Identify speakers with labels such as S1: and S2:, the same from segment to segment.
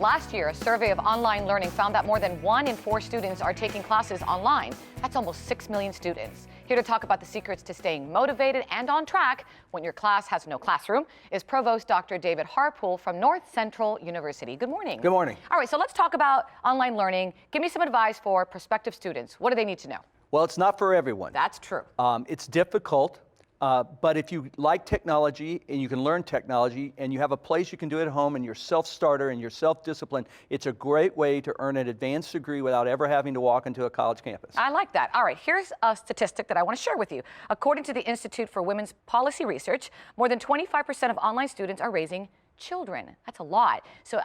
S1: Last year, a survey of online learning found that more than 1 in 4 students are taking classes online. That's almost 6 million students. Here to talk about the secrets to staying motivated and on track when your class has no classroom is Provost Dr. David Harpool from Northcentral University. Good morning.
S2: Good morning.
S1: All right, so let's talk about online learning. Give me some advice for prospective students. What do they need to know?
S2: Well, it's not for everyone.
S1: That's true.
S2: It's difficult, but if you like technology and you can learn technology and you have a place you can do it at home and you're self-starter and you're self-disciplined, it's a great way to earn an advanced degree without ever having to walk into a college campus.
S1: I like that. All right, here's a statistic that I want to share with you. According to the Institute for Women's Policy Research, more than 25% of online students are raising children. That's a lot. So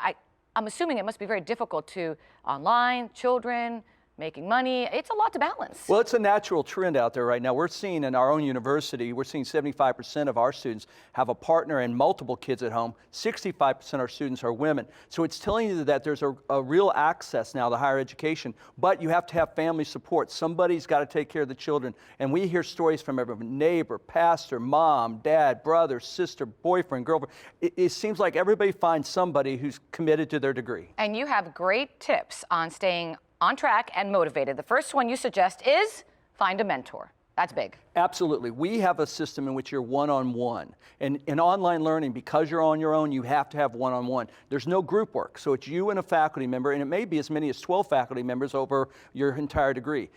S1: I'm assuming it must be very difficult to online, children, making money. It's a lot to balance.
S2: Well, it's a natural trend out there right now. We're seeing in our own university, we're seeing 75% of our students have a partner and multiple kids at home. 65% of our students are women. So it's telling you that there's a real access now to higher education, but you have to have family support. Somebody's got to take care of the children. And we hear stories from everyone, neighbor, pastor, mom, dad, brother, sister, boyfriend, girlfriend. It seems like everybody finds somebody who's committed to their degree.
S1: And you have great tips on staying on track and motivated. The first one you suggest is find a mentor. That's big.
S2: Absolutely. We have a system in which you're one-on-one. And in online learning, because you're on your own, you have to have one-on-one. There's no group work. So it's you and a faculty member, and it may be as many as 12 faculty members over your entire degree.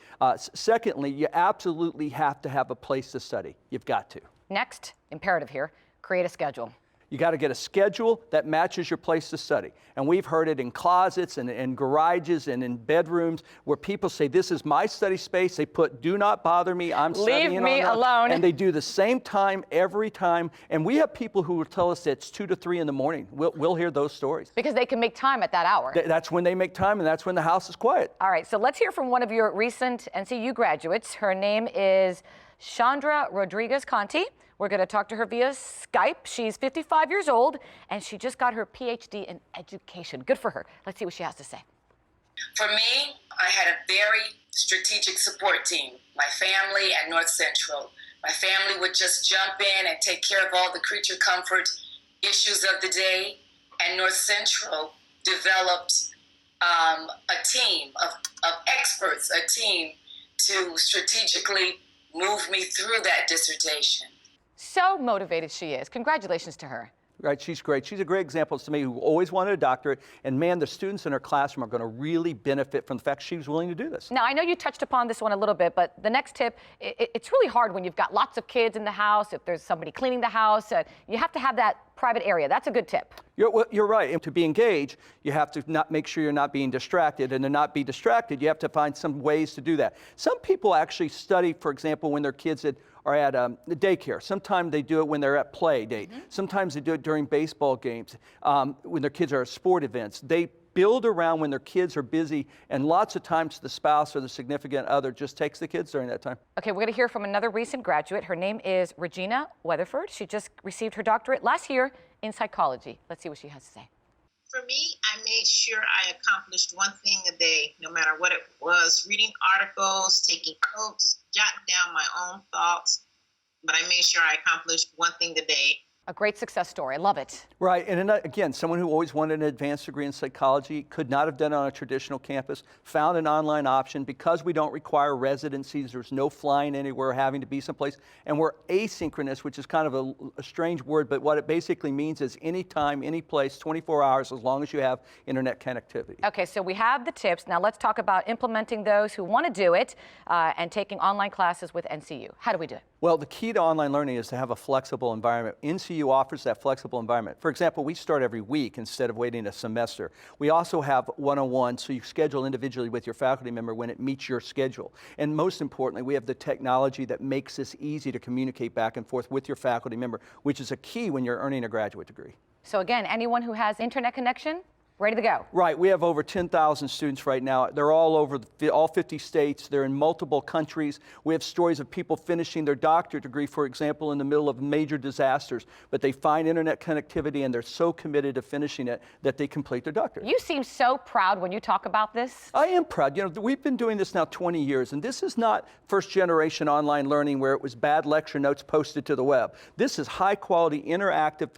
S2: Secondly, you absolutely have to have a place to study. You've got to.
S1: Next, imperative here, create a schedule.
S2: You got to get a schedule that matches your place to study. And we've heard it in closets and in garages and in bedrooms where people say, this is my study space. They put, do not bother me, I'm studying.
S1: Leave me alone.
S2: And they do the same time every time. And we have people who will tell us that it's 2 to 3 in the morning. We'll hear those stories.
S1: Because they can make time at that hour.
S2: That's when they make time, and that's when the house is quiet.
S1: All right, so let's hear from one of your recent NCU graduates. Her name is Chandra Rodriguez-Conti. We're going to talk to her via Skype. She's 55 years old, and she just got her PhD in education. Good for her. Let's see what she has to say.
S3: For me, I had a very strategic support team, my family at North Central. My family would just jump in and take care of all the creature comfort issues of the day, and North Central developed a team of experts, a team to strategically move me through that dissertation.
S1: So motivated she is. Congratulations to her.
S2: Right, she's great. She's a great example to me who always wanted a doctorate. And man, the students in her classroom are going to really benefit from the fact she was willing to do this.
S1: Now, I know you touched upon this one a little bit, but the next tip, it's really hard when you've got lots of kids in the house, if there's somebody cleaning the house, you have to have that private area. That's a good tip.
S2: You're right. And to be engaged, you have to not make sure you're not being distracted. And to not be distracted, you have to find some ways to do that. Some people actually study, for example, when their kids are at daycare. Sometimes they do it when they're at play date. Mm-hmm. Sometimes they do it during baseball games, when their kids are at sport events. They build around when their kids are busy, and lots of times the spouse or the significant other just takes the kids during that time.
S1: Okay, we're going to hear from another recent graduate. Her name is Regina Weatherford. She just received her doctorate last year in psychology. Let's see what she has to say.
S4: For me, I made sure I accomplished one thing a day, no matter what it was, reading articles, taking notes, jotting down my own thoughts, but I made sure I accomplished one thing a day.
S1: A great success story. I love it.
S2: Right. And again, someone who always wanted an advanced degree in psychology could not have done it on a traditional campus, found an online option. Because we don't require residencies, there's no flying anywhere, having to be someplace. And we're asynchronous, which is kind of a strange word, but what it basically means is anytime, any place, 24 hours, as long as you have internet connectivity.
S1: Okay, so we have the tips. Now let's talk about implementing those who want to do it and taking online classes with NCU. How do we do it?
S2: Well, the key to online learning is to have a flexible environment. NCU offers that flexible environment. For example, we start every week instead of waiting a semester. We also have one-on-one, so you schedule individually with your faculty member when it meets your schedule. And most importantly, we have the technology that makes this easy to communicate back and forth with your faculty member, which is a key when you're earning a graduate degree.
S1: So again, anyone who has internet connection, ready to go.
S2: Right. We have over 10,000 students right now. They're all over all 50 states. They're in multiple countries. We have stories of people finishing their doctorate degree, for example, in the middle of major disasters. But they find internet connectivity and they're so committed to finishing it that they complete their doctorate.
S1: You seem so proud when you talk about this.
S2: I am proud. You know, we've been doing this now 20 years, and this is not first generation online learning where it was bad lecture notes posted to the web. This is high quality interactive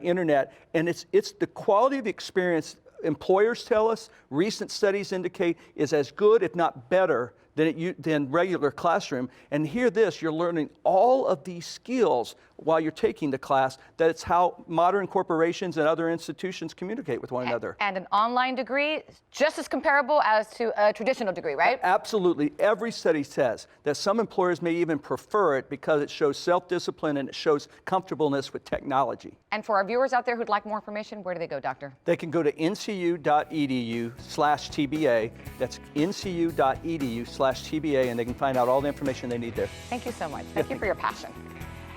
S2: internet, and it's the quality of the experience employers tell us, recent studies indicate, is as good, if not better, than regular classroom. And hear this, you're learning all of these skills while you're taking the class. That's how modern corporations and other institutions communicate with one another.
S1: And an online degree, just as comparable as to a traditional degree, right?
S2: Absolutely. Every study says that some employers may even prefer it because it shows self-discipline and it shows comfortableness with technology.
S1: And for our viewers out there who'd like more information, where do they go, Doctor?
S2: They can go to ncu.edu/TBA. That's ncu.edu/TBA, and they can find out all the information they need there.
S1: Thank you so much. Thank you for your passion.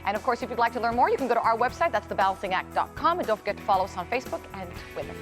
S1: And of course, if you'd like to learn more, you can go to our website. That's thebalancingact.com. And don't forget to follow us on Facebook and Twitter.